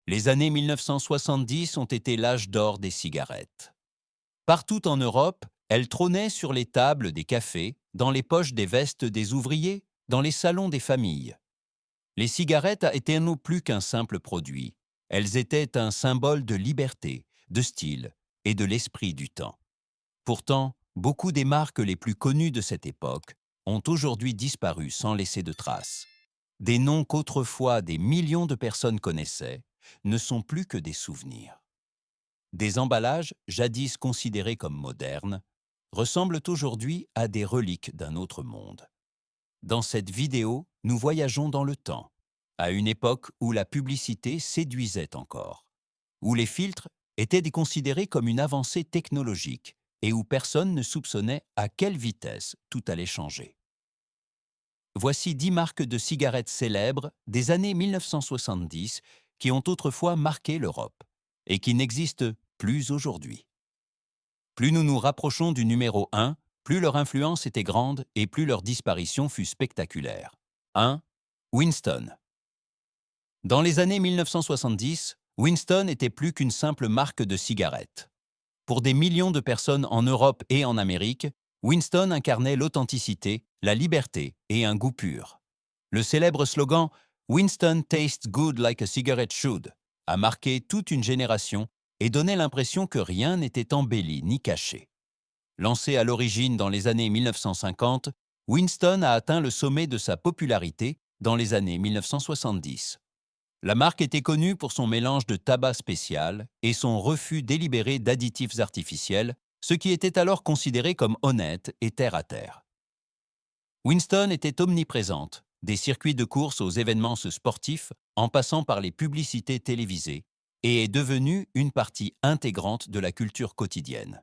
Les années 1970 ont été l'âge d'or des cigarettes. Partout en Europe, elles trônaient sur les tables des cafés, dans les poches des vestes des ouvriers, dans les salons des familles. Les cigarettes étaient non plus qu'un simple produit. Elles étaient un symbole de liberté, de style et de l'esprit du temps. Pourtant, beaucoup des marques les plus connues de cette époque ont aujourd'hui disparu sans laisser de traces. Des noms qu'autrefois des millions de personnes connaissaient ne sont plus que des souvenirs. Des emballages, jadis considérés comme modernes, ressemblent aujourd'hui à des reliques d'un autre monde. Dans cette vidéo, nous voyageons dans le temps, à une époque où la publicité séduisait encore, où les filtres étaient considérés comme une avancée technologique et où personne ne soupçonnait à quelle vitesse tout allait changer. Voici 10 marques de cigarettes célèbres des années 1970 qui ont autrefois marqué l'Europe et qui n'existent plus aujourd'hui. Plus nous nous rapprochons du numéro 1, plus leur influence était grande et plus leur disparition fut spectaculaire. 1. Winston. Dans les années 1970, Winston était plus qu'une simple marque de cigarettes. Pour des millions de personnes en Europe et en Amérique, Winston incarnait l'authenticité, la liberté et un goût pur. Le célèbre slogan « Winston tastes good like a cigarette should » a marqué toute une génération et donnait l'impression que rien n'était embelli ni caché. Lancé à l'origine dans les années 1950, Winston a atteint le sommet de sa popularité dans les années 1970. La marque était connue pour son mélange de tabac spécial et son refus délibéré d'additifs artificiels, ce qui était alors considéré comme honnête et terre-à-terre. Winston était omniprésente, des circuits de course aux événements sportifs en passant par les publicités télévisées, et est devenue une partie intégrante de la culture quotidienne.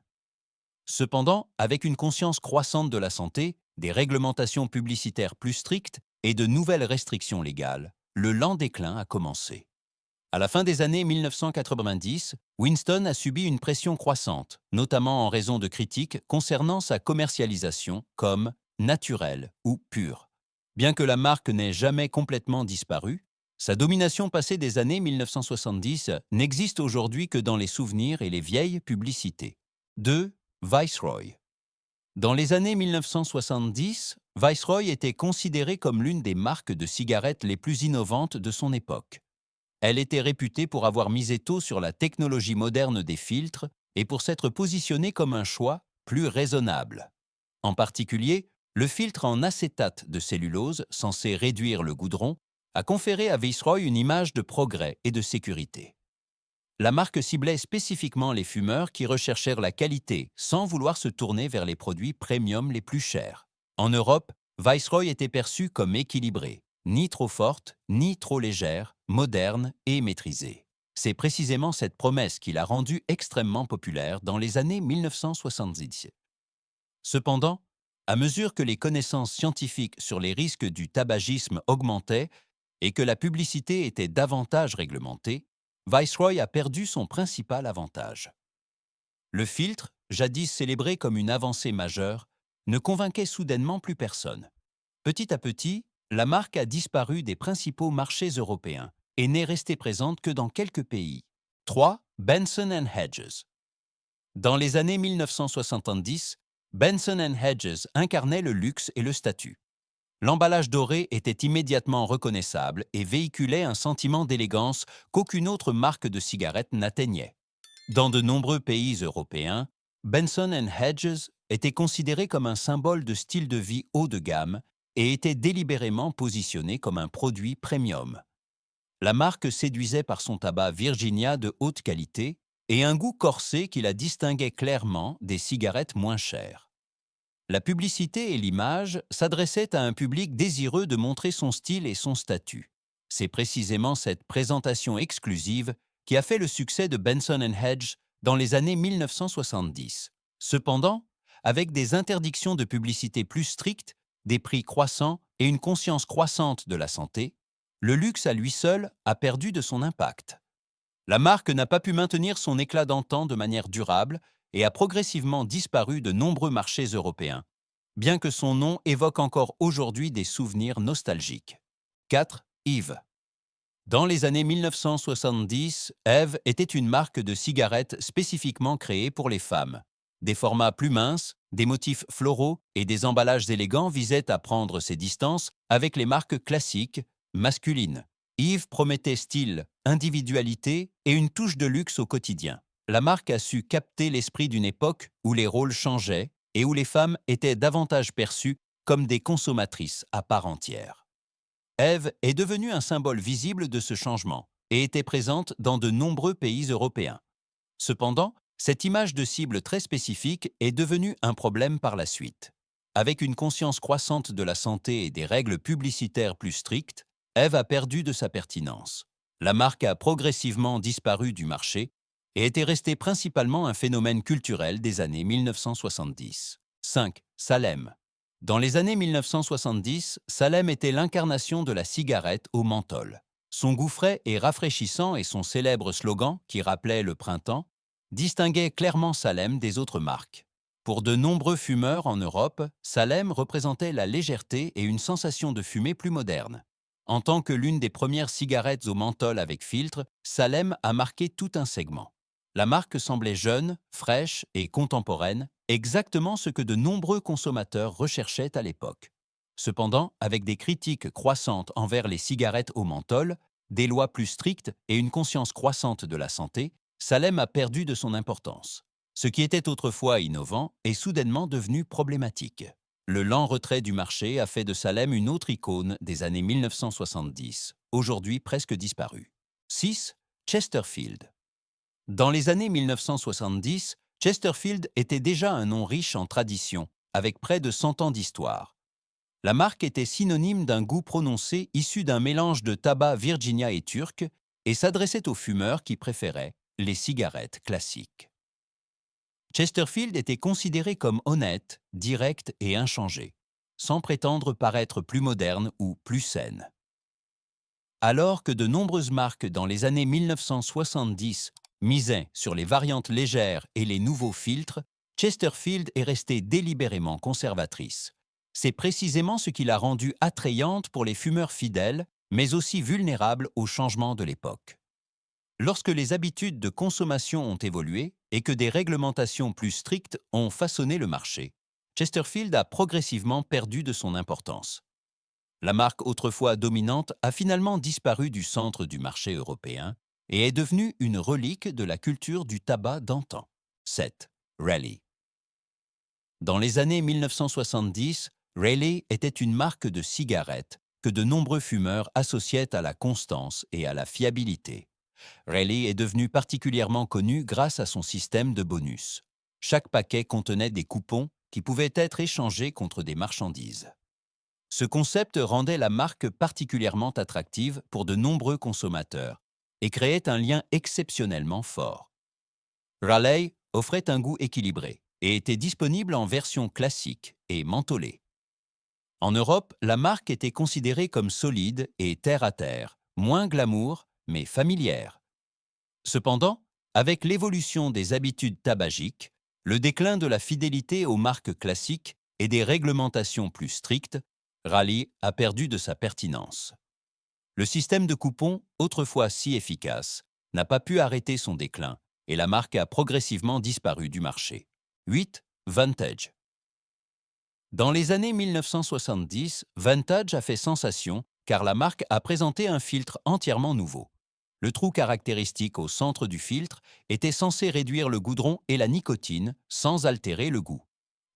Cependant, avec une conscience croissante de la santé, des réglementations publicitaires plus strictes et de nouvelles restrictions légales, le lent déclin a commencé. À la fin des années 1990, Winston a subi une pression croissante, notamment en raison de critiques concernant sa commercialisation comme naturelle ou pure. Bien que la marque n'ait jamais complètement disparu, sa domination passée des années 1970 n'existe aujourd'hui que dans les souvenirs et les vieilles publicités. 2. Viceroy. Dans les années 1970, Viceroy était considérée comme l'une des marques de cigarettes les plus innovantes de son époque. Elle était réputée pour avoir misé tôt sur la technologie moderne des filtres et pour s'être positionnée comme un choix plus raisonnable. En particulier, le filtre en acétate de cellulose, censé réduire le goudron, a conféré à Viceroy une image de progrès et de sécurité. La marque ciblait spécifiquement les fumeurs qui recherchèrent la qualité sans vouloir se tourner vers les produits premium les plus chers. En Europe, Viceroy était perçue comme équilibrée, ni trop forte, ni trop légère, moderne et maîtrisée. C'est précisément cette promesse qui l'a rendue extrêmement populaire dans les années 1970. Cependant, à mesure que les connaissances scientifiques sur les risques du tabagisme augmentaient et que la publicité était davantage réglementée, Viceroy a perdu son principal avantage. Le filtre, jadis célébré comme une avancée majeure, ne convainquait soudainement plus personne. Petit à petit, la marque a disparu des principaux marchés européens et n'est restée présente que dans quelques pays. 3. Benson & Hedges. Dans les années 1970, Benson & Hedges incarnait le luxe et le statut. L'emballage doré était immédiatement reconnaissable et véhiculait un sentiment d'élégance qu'aucune autre marque de cigarettes n'atteignait. Dans de nombreux pays européens, Benson & Hedges était considéré comme un symbole de style de vie haut de gamme et était délibérément positionné comme un produit premium. La marque séduisait par son tabac Virginia de haute qualité et un goût corsé qui la distinguait clairement des cigarettes moins chères. La publicité et l'image s'adressaient à un public désireux de montrer son style et son statut. C'est précisément cette présentation exclusive qui a fait le succès de Benson & Hedges dans les années 1970. Cependant, avec des interdictions de publicité plus strictes, des prix croissants et une conscience croissante de la santé, le luxe à lui seul a perdu de son impact. La marque n'a pas pu maintenir son éclat d'antan de manière durable et a progressivement disparu de nombreux marchés européens, bien que son nom évoque encore aujourd'hui des souvenirs nostalgiques. 4. Eve. Dans les années 1970, Eve était une marque de cigarettes spécifiquement créée pour les femmes. Des formats plus minces, des motifs floraux et des emballages élégants visaient à prendre ses distances avec les marques classiques, masculines. Eve promettait style, individualité et une touche de luxe au quotidien. La marque a su capter l'esprit d'une époque où les rôles changeaient et où les femmes étaient davantage perçues comme des consommatrices à part entière. Eve est devenue un symbole visible de ce changement et était présente dans de nombreux pays européens. Cependant, cette image de cible très spécifique est devenue un problème par la suite. Avec une conscience croissante de la santé et des règles publicitaires plus strictes, Eve a perdu de sa pertinence. La marque a progressivement disparu du marché et était restée principalement un phénomène culturel des années 1970. 5. Salem. Dans les années 1970, Salem était l'incarnation de la cigarette au menthol. Son goût frais et rafraîchissant et son célèbre slogan, qui rappelait le printemps, distinguaient clairement Salem des autres marques. Pour de nombreux fumeurs en Europe, Salem représentait la légèreté et une sensation de fumée plus moderne. En tant que l'une des premières cigarettes au menthol avec filtre, Salem a marqué tout un segment. La marque semblait jeune, fraîche et contemporaine, exactement ce que de nombreux consommateurs recherchaient à l'époque. Cependant, avec des critiques croissantes envers les cigarettes au menthol, des lois plus strictes et une conscience croissante de la santé, Salem a perdu de son importance. Ce qui était autrefois innovant est soudainement devenu problématique. Le lent retrait du marché a fait de Salem une autre icône des années 1970, aujourd'hui presque disparue. 6. Chesterfield. Dans les années 1970, Chesterfield était déjà un nom riche en tradition, avec près de 100 ans d'histoire. La marque était synonyme d'un goût prononcé issu d'un mélange de tabac Virginia et turc et s'adressait aux fumeurs qui préféraient les cigarettes classiques. Chesterfield était considéré comme honnête, direct et inchangé, sans prétendre paraître plus moderne ou plus saine. Alors que de nombreuses marques dans les années 1970 misaient sur les variantes légères et les nouveaux filtres, Chesterfield est restée délibérément conservatrice. C'est précisément ce qui l'a rendue attrayante pour les fumeurs fidèles, mais aussi vulnérables aux changements de l'époque. Lorsque les habitudes de consommation ont évolué et que des réglementations plus strictes ont façonné le marché, Chesterfield a progressivement perdu de son importance. La marque autrefois dominante a finalement disparu du centre du marché européen et est devenue une relique de la culture du tabac d'antan. 7. Raleigh. Dans les années 1970, Raleigh était une marque de cigarettes que de nombreux fumeurs associaient à la constance et à la fiabilité. Raleigh est devenu particulièrement connu grâce à son système de bonus. Chaque paquet contenait des coupons qui pouvaient être échangés contre des marchandises. Ce concept rendait la marque particulièrement attractive pour de nombreux consommateurs et créait un lien exceptionnellement fort. Raleigh offrait un goût équilibré et était disponible en version classique et mentholée. En Europe, la marque était considérée comme solide et terre-à-terre, moins glamour, mais familière. Cependant, avec l'évolution des habitudes tabagiques, le déclin de la fidélité aux marques classiques et des réglementations plus strictes, Raleigh a perdu de sa pertinence. Le système de coupons, autrefois si efficace, n'a pas pu arrêter son déclin et la marque a progressivement disparu du marché. 8. Vantage. Dans les années 1970, Vantage a fait sensation car la marque a présenté un filtre entièrement nouveau. Le trou caractéristique au centre du filtre était censé réduire le goudron et la nicotine sans altérer le goût.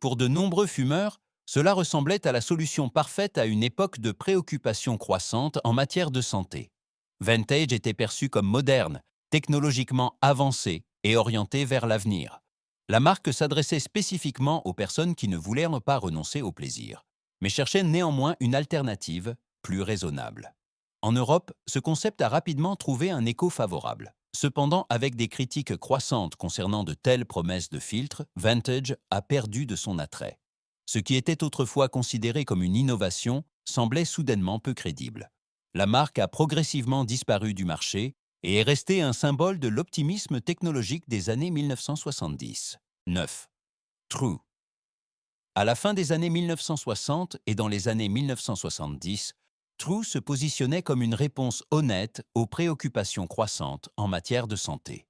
Pour de nombreux fumeurs, cela ressemblait à la solution parfaite à une époque de préoccupation croissante en matière de santé. Vantage était perçu comme moderne, technologiquement avancé et orienté vers l'avenir. La marque s'adressait spécifiquement aux personnes qui ne voulaient pas renoncer au plaisir, mais cherchaient néanmoins une alternative plus raisonnable. En Europe, ce concept a rapidement trouvé un écho favorable. Cependant, avec des critiques croissantes concernant de telles promesses de filtres, Vantage a perdu de son attrait. Ce qui était autrefois considéré comme une innovation semblait soudainement peu crédible. La marque a progressivement disparu du marché et est restée un symbole de l'optimisme technologique des années 1970. 9. True. À la fin des années 1960 et dans les années 1970, True se positionnait comme une réponse honnête aux préoccupations croissantes en matière de santé.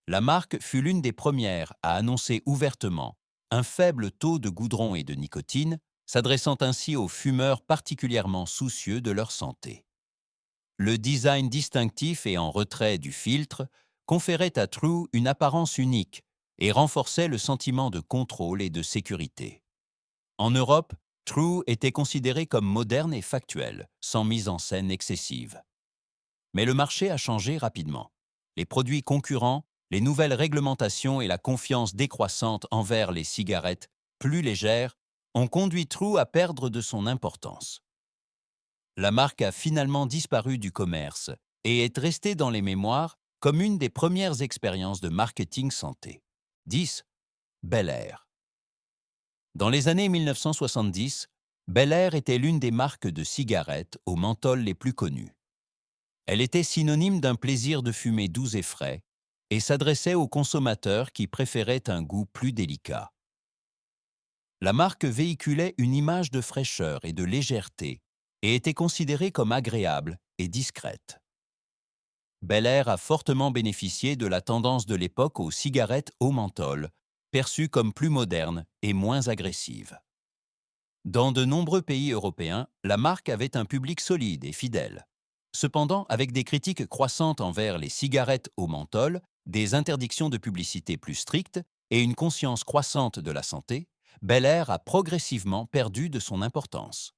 La marque fut l'une des premières à annoncer ouvertement un faible taux de goudron et de nicotine, s'adressant ainsi aux fumeurs particulièrement soucieux de leur santé. Le design distinctif et en retrait du filtre conférait à True une apparence unique et renforçait le sentiment de contrôle et de sécurité. En Europe, True était considéré comme moderne et factuel, sans mise en scène excessive. Mais le marché a changé rapidement. Les produits concurrents, les nouvelles réglementations et la confiance décroissante envers les cigarettes plus légères ont conduit True à perdre de son importance. La marque a finalement disparu du commerce et est restée dans les mémoires comme une des premières expériences de marketing santé. 10. Bel Air. Dans les années 1970, Bel Air était l'une des marques de cigarettes au menthol les plus connues. Elle était synonyme d'un plaisir de fumer doux et frais et s'adressait aux consommateurs qui préféraient un goût plus délicat. La marque véhiculait une image de fraîcheur et de légèreté et était considérée comme agréable et discrète. Bel Air a fortement bénéficié de la tendance de l'époque aux cigarettes au menthol, perçues comme plus modernes et moins agressives. Dans de nombreux pays européens, la marque avait un public solide et fidèle. Cependant, avec des critiques croissantes envers les cigarettes au menthol, des interdictions de publicité plus strictes et une conscience croissante de la santé, Bel Air a progressivement perdu de son importance.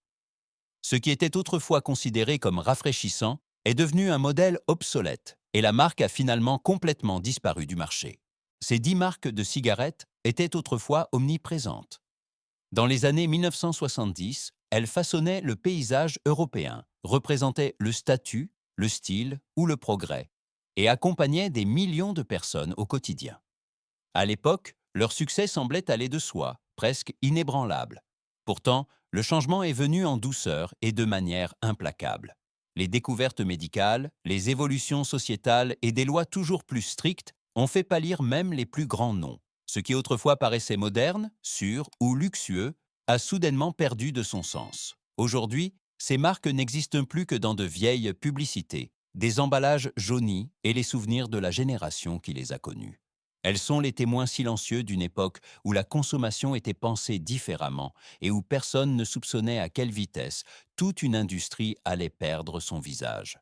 Ce qui était autrefois considéré comme rafraîchissant est devenu un modèle obsolète et la marque a finalement complètement disparu du marché. Ces 10 marques de cigarettes étaient autrefois omniprésentes. Dans les années 1970, elles façonnaient le paysage européen, représentaient le statut, le style ou le progrès et accompagnaient des millions de personnes au quotidien. À l'époque, leur succès semblait aller de soi, presque inébranlable. Pourtant, le changement est venu en douceur et de manière implacable. Les découvertes médicales, les évolutions sociétales et des lois toujours plus strictes ont fait pâlir même les plus grands noms. Ce qui autrefois paraissait moderne, sûr ou luxueux a soudainement perdu de son sens. Aujourd'hui, ces marques n'existent plus que dans de vieilles publicités, des emballages jaunis et les souvenirs de la génération qui les a connues. Elles sont les témoins silencieux d'une époque où la consommation était pensée différemment et où personne ne soupçonnait à quelle vitesse toute une industrie allait perdre son visage.